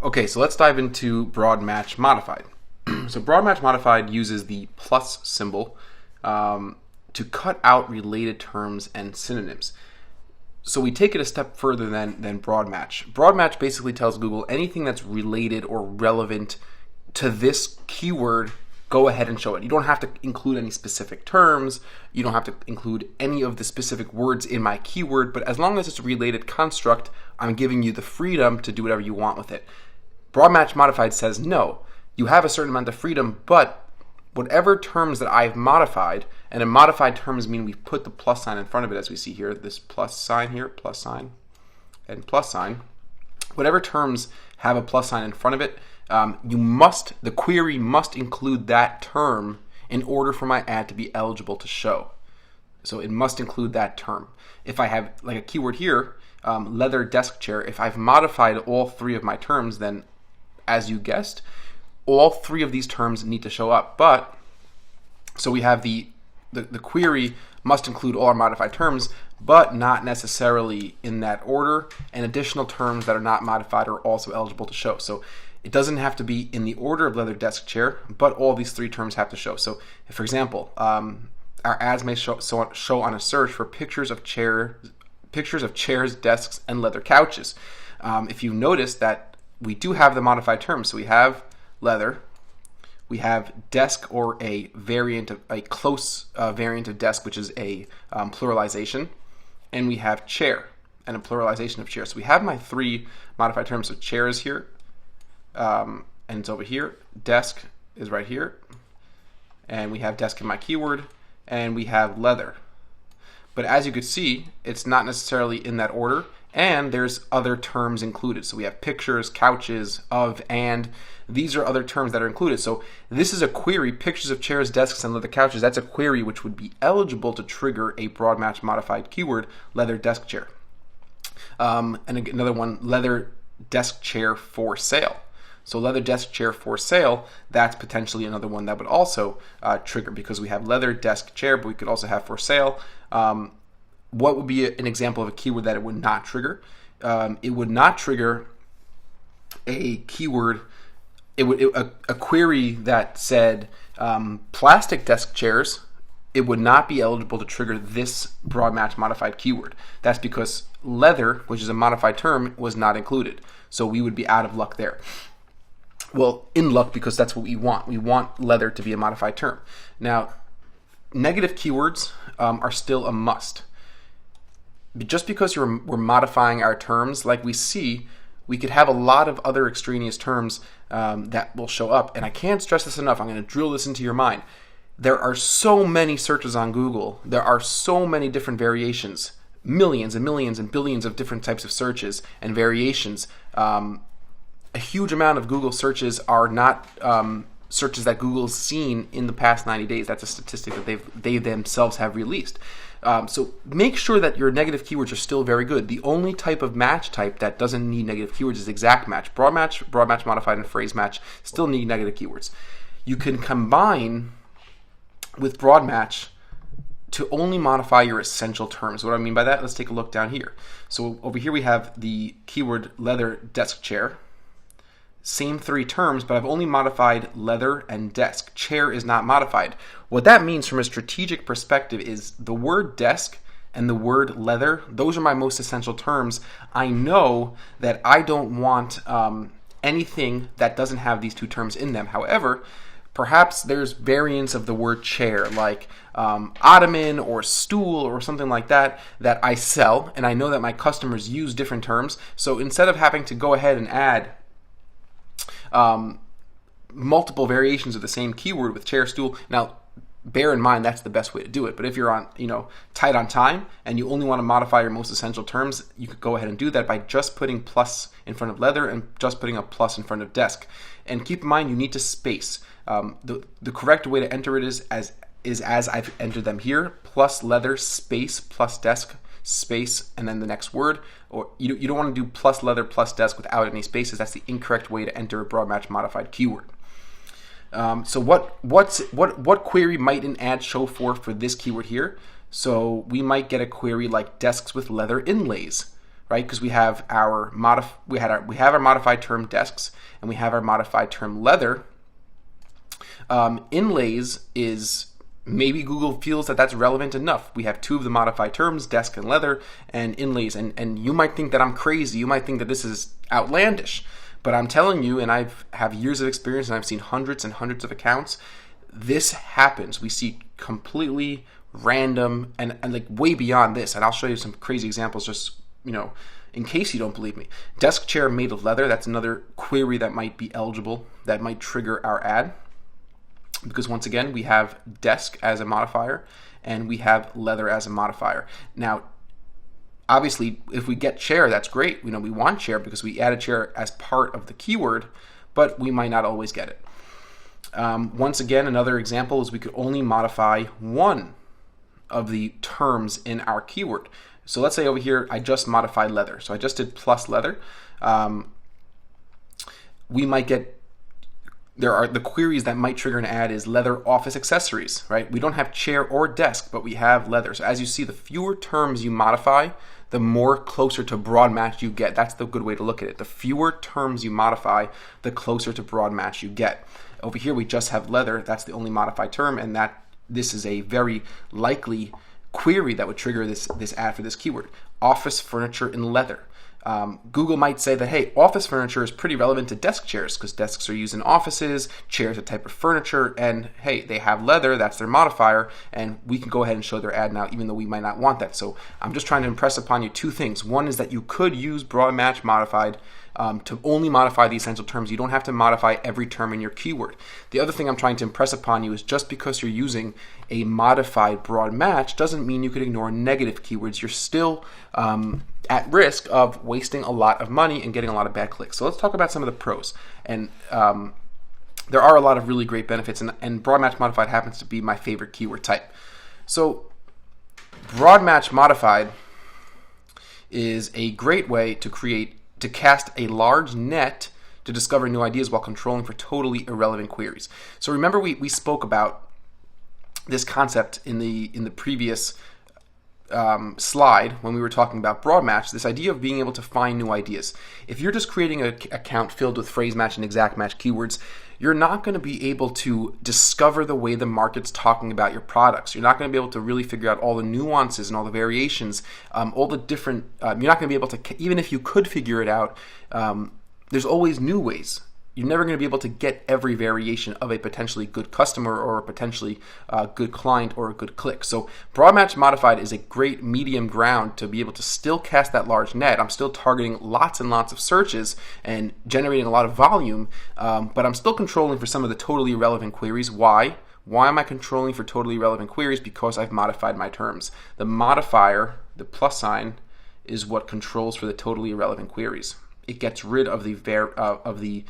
Okay, so let's dive into broad match modified. So broad match modified uses the plus symbol to cut out related terms and synonyms. So we take it a step further than broad match. Broad match basically tells Google anything that's related or relevant to this keyword, go ahead and show it. You don't have to include any specific terms. You don't have to include any of the specific words in my keyword, but as long as it's a related construct, I'm giving you the freedom to do whatever you want with it. Broad match modified says no. You have a certain amount of freedom, but whatever terms that I've modified, and in modified terms mean we've put the plus sign in front of it, as we see here, this plus sign here, plus sign, and plus sign. Whatever terms have a plus sign in front of it, the query must include that term in order for my ad to be eligible to show. So it must include that term. If I have like a keyword here, leather desk chair, if I've modified all three of my terms, then as you guessed, all three of these terms need to show up. But so we have the query must include all our modified terms, but not necessarily in that order, and additional terms that are not modified are also eligible to show. So it doesn't have to be in the order of leather desk chair, but all these three terms have to show. So if, for example, our ads may show on a search for pictures of chairs, desks, and leather couches. If you notice that we do have the modified terms, so we have leather, we have desk, or a close variant of desk, which is a pluralization, and we have chair and a pluralization of chair. So we have my three modified terms. So chair is here, and it's over here. Desk is right here, and we have desk in my keyword, and we have leather. But as you could see, it's not necessarily in that order, and there's other terms included. So we have pictures, couches, of, and. These are other terms that are included. So this is a query, pictures of chairs, desks, and leather couches. That's a query which would be eligible to trigger a broad match modified keyword, leather desk chair. And another one, leather desk chair for sale. So leather desk chair for sale, that's potentially another one that would also trigger, because we have leather desk chair, but we could also have for sale. What would be an example of a keyword that it would not trigger? It would not trigger a keyword, a query that said plastic desk chairs. It would not be eligible to trigger this broad match modified keyword. That's because leather, which is a modified term, was not included. So we would be out of luck there. Well, in luck, because that's what we want. We want leather to be a modified term. Now, negative keywords are still a must. Just because we're modifying our terms, like we see, we could have a lot of other extraneous terms that will show up. And I can't stress this enough. I'm going to drill this into your mind. There are so many searches on Google. There are so many different variations, millions and millions and billions of different types of searches and variations. A huge amount of Google searches are not searches that Google's seen in the past 90 days. That's a statistic that they themselves have released. So make sure that your negative keywords are still very good. The only type of match type that doesn't need negative keywords is exact match. Broad match modified, and phrase match still need negative keywords. You can combine with broad match to only modify your essential terms. What do I mean by that? Let's take a look down here. So over here we have the keyword leather desk chair. Same three terms, but I've only modified leather and desk. Chair is not modified. What that means from a strategic perspective is the word desk and the word leather, those are my most essential terms. I know that I don't want anything that doesn't have these two terms in them. However, perhaps there's variants of the word chair, like ottoman or stool or something like that I sell, and I know that my customers use different terms. So instead of having to go ahead and add multiple variations of the same keyword with chair, stool. Now, bear in mind that's the best way to do it. But if you're on, tight on time and you only want to modify your most essential terms, you could go ahead and do that by just putting plus in front of leather and just putting a plus in front of desk. And keep in mind you need to space. The correct way to enter it is as I've entered them here: plus leather space plus desk space and then the next word. Or you don't want to do plus leather plus desk without any spaces. That's the incorrect way to enter a broad match modified keyword. So what query might an ad show for this keyword here? So we might get a query like desks with leather inlays, right? Because we have our modified term desks and we have our modified term leather. Inlays is maybe Google feels that that's relevant enough. We have two of the modified terms, desk and leather, and inlays. And you might think that I'm crazy. You might think that this is outlandish. But I'm telling you, and I have years of experience and I've seen hundreds and hundreds of accounts, this happens. We see completely random and like way beyond this. And I'll show you some crazy examples just, in case you don't believe me. Desk chair made of leather, that's another query that might be eligible, that might trigger our ad. Because once again, we have desk as a modifier and we have leather as a modifier. Now, obviously, if we get chair, that's great. We want chair because we added chair as part of the keyword, but we might not always get it. Once again, another example is we could only modify one of the terms in our keyword. So let's say over here, I just modified leather. So I just did plus leather. We might get, there are the queries that might trigger an ad is leather office accessories, right? We don't have chair or desk, but we have leather. So as you see, the fewer terms you modify, the more closer to broad match you get. That's the good way to look at it. The fewer terms you modify, the closer to broad match you get. Over here, we just have leather. That's the only modified term, and this is a very likely query that would trigger this ad for this keyword. Office furniture in leather. Google might say that, hey, office furniture is pretty relevant to desk chairs because desks are used in offices, chairs are a type of furniture, and hey, they have leather, that's their modifier, and we can go ahead and show their ad now, even though we might not want that. So I'm just trying to impress upon you two things. One is that you could use broad match modified to only modify the essential terms. You don't have to modify every term in your keyword. The other thing I'm trying to impress upon you is just because you're using a modified broad match doesn't mean you could ignore negative keywords. You're still at risk of wasting a lot of money and getting a lot of bad clicks. So let's talk about some of the pros. And there are a lot of really great benefits, and broad match modified happens to be my favorite keyword type. So broad match modified is a great way to cast a large net to discover new ideas while controlling for totally irrelevant queries. So remember we spoke about this concept in the previous slide when we were talking about broad match, this idea of being able to find new ideas. If you're just creating an account filled with phrase match and exact match keywords, you're not going to be able to discover the way the market's talking about your products. You're not going to be able to really figure out all the nuances and all the variations, all the different, you're not going to be able to, even if you could figure it out, there's always new ways. You're never going to be able to get every variation of a potentially good customer or a potentially good client or a good click. So broad match modified is a great medium ground to be able to still cast that large net. I'm still targeting lots and lots of searches and generating a lot of volume, but I'm still controlling for some of the totally irrelevant queries. Why? Why am I controlling for totally irrelevant queries? Because I've modified my terms. The modifier, the plus sign, is what controls for the totally irrelevant queries. It gets rid of the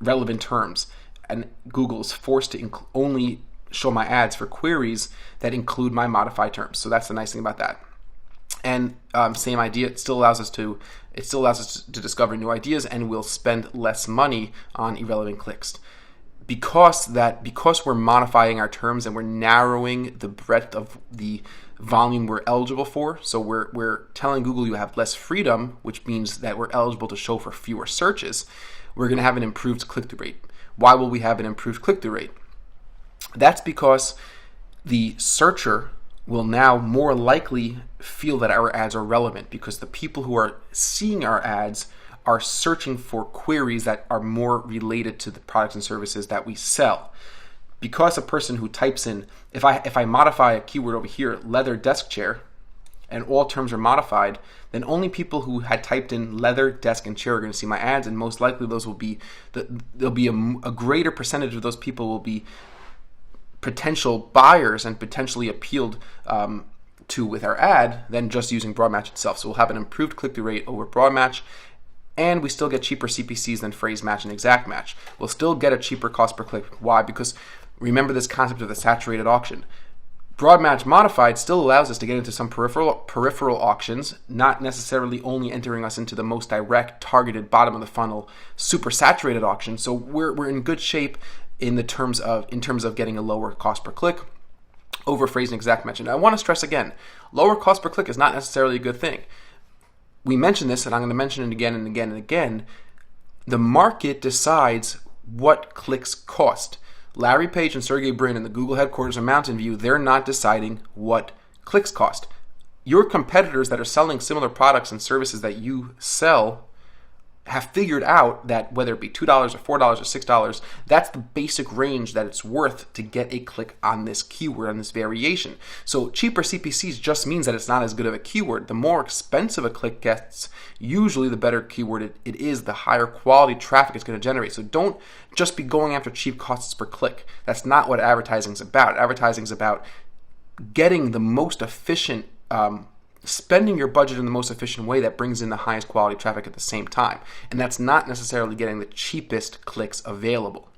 relevant terms, and Google is forced to only show my ads for queries that include my modified terms. So that's the nice thing about that. And same idea, it still allows us to discover new ideas, and we'll spend less money on irrelevant clicks. Because we're modifying our terms and we're narrowing the breadth of the volume we're eligible for, so we're telling Google you have less freedom, which means that we're eligible to show for fewer searches, we're going to have an improved click-through rate. Why will we have an improved click-through rate? That's because the searcher will now more likely feel that our ads are relevant, because the people who are seeing our ads are searching for queries that are more related to the products and services that we sell. Because a person who types in, if I modify a keyword over here, leather desk chair, and all terms are modified, then only people who had typed in leather, desk, and chair are going to see my ads, and most likely those will be, there'll be a greater percentage of those people will be potential buyers and potentially appealed to with our ad than just using broad match itself. So we'll have an improved click-through rate over broad match, and we still get cheaper CPCs than phrase match and exact match. We'll still get a cheaper cost per click. Why? Because remember this concept of the saturated auction. Broad match modified still allows us to get into some peripheral auctions, not necessarily only entering us into the most direct, targeted, bottom of the funnel, super saturated auction. So we're in good shape in terms of getting a lower cost per click over phrase and exact match. And I want to stress again, lower cost per click is not necessarily a good thing. we mentioned this, and I'm going to mention it again and again and again. The market decides what clicks cost. Larry Page and Sergey Brin in the Google headquarters in Mountain View, they're not deciding what clicks cost. Your competitors that are selling similar products and services that you sell have figured out that whether it be $2 or $4 or $6, that's the basic range that it's worth to get a click on this keyword, on this variation. So cheaper CPCs just means that it's not as good of a keyword. The more expensive a click gets, usually the better keyword it is, the higher quality traffic it's going to generate. So don't just be going after cheap costs per click. That's not what advertising is about. Advertising is about getting the most efficient spending your budget in the most efficient way that brings in the highest quality traffic at the same time. And that's not necessarily getting the cheapest clicks available.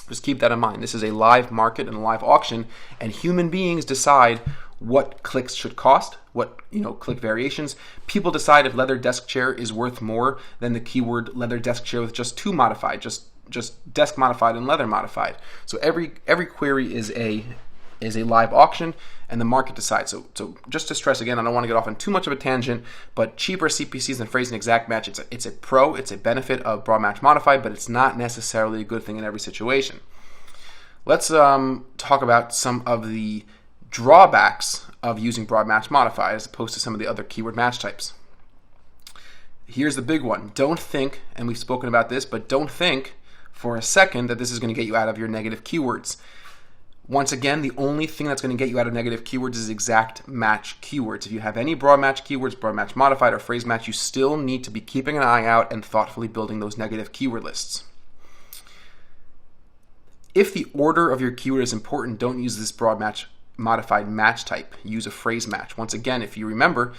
Just keep that in mind. This is a live market and a live auction, and human beings decide what clicks should cost, what click variations. People decide if leather desk chair is worth more than the keyword leather desk chair with just two modified, just desk modified and leather modified. So every query is a live auction, and the market decides. So just to stress again, I don't want to get off on too much of a tangent, but cheaper CPCs than phrase and exact match, it's a benefit of broad match modified, but it's not necessarily a good thing in every situation. Let's talk about some of the drawbacks of using broad match modified as opposed to some of the other keyword match types. Here's the big one. Don't think, and we've spoken about this, but don't think for a second that this is going to get you out of your negative keywords. Once again, the only thing that's going to get you out of negative keywords is exact match keywords. If you have any broad match keywords, broad match modified, or phrase match, you still need to be keeping an eye out and thoughtfully building those negative keyword lists. If the order of your keyword is important, don't use this broad match modified match type. Use a phrase match. Once again, if you remember,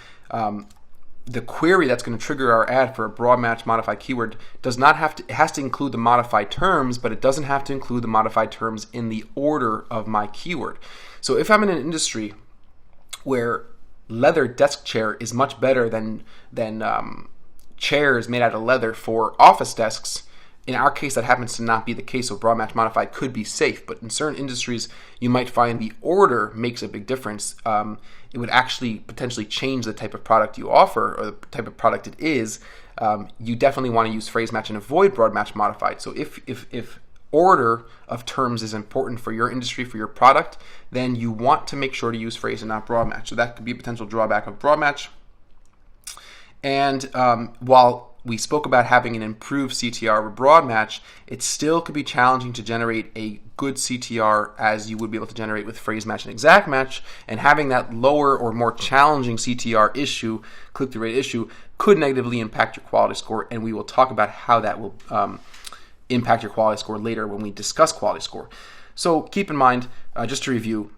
the query that's going to trigger our ad for a broad match modified keyword it has to include the modified terms, but it doesn't have to include the modified terms in the order of my keyword. So if I'm in an industry where leather desk chair is much better than chairs made out of leather for office desks, in our case, that happens to not be the case, so broad match modified could be safe. But in certain industries, you might find the order makes a big difference. It would actually potentially change the type of product you offer or the type of product it is. You definitely want to use phrase match and avoid broad match modified. So if order of terms is important for your industry, for your product, then you want to make sure to use phrase and not broad match. So that could be a potential drawback of broad match. And while we spoke about having an improved CTR with broad match, it still could be challenging to generate a good CTR as you would be able to generate with phrase match and exact match, and having that lower or more challenging CTR issue, click-through rate issue, could negatively impact your quality score, and we will talk about how that will impact your quality score later when we discuss quality score. So keep in mind, just to review,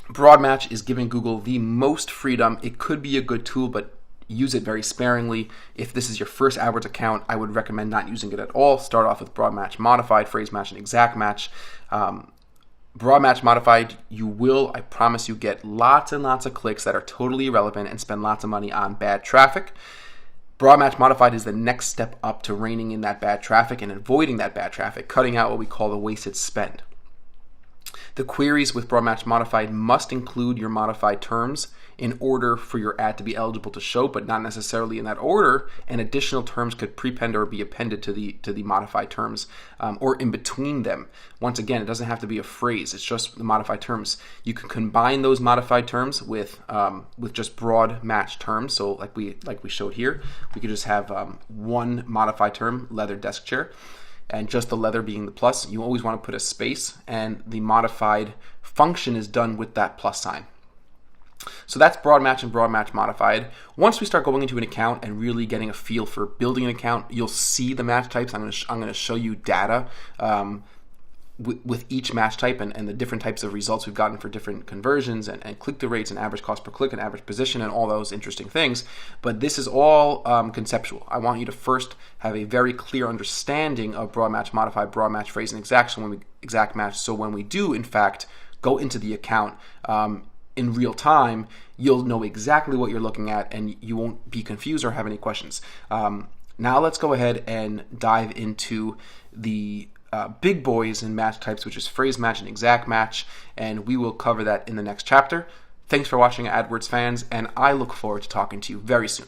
broad match is giving Google the most freedom. It could be a good tool, but use it very sparingly. If this is your first AdWords account, I would recommend not using it at all. Start off with broad match modified, phrase match, and exact match. Broad match modified, you will, I promise you, get lots and lots of clicks that are totally irrelevant and spend lots of money on bad traffic. Broad match modified is the next step up to reining in that bad traffic and avoiding that bad traffic, cutting out what we call the wasted spend. The queries with broad match modified must include your modified terms in order for your ad to be eligible to show, but not necessarily in that order, and additional terms could prepend or be appended to the modified terms or in between them. Once again, it doesn't have to be a phrase, it's just the modified terms. You can combine those modified terms with just broad match terms. So like we showed here, we could just have one modified term, leather desk chair, and just the leather being the plus. You always want to put a space, and the modified function is done with that plus sign. So that's broad match and broad match modified. Once we start going into an account and really getting a feel for building an account, you'll see the match types. I'm going to show you data with each match type and the different types of results we've gotten for different conversions and click-through rates and average cost per click and average position and all those interesting things. But this is all conceptual. I want you to first have a very clear understanding of broad match modified, broad match phrase, and exact match. So when we do, in fact, go into the account in real time, you'll know exactly what you're looking at and you won't be confused or have any questions. Now let's go ahead and dive into the big boys in match types, which is phrase match and exact match, and we will cover that in the next chapter. Thanks for watching, AdWords fans, and I look forward to talking to you very soon.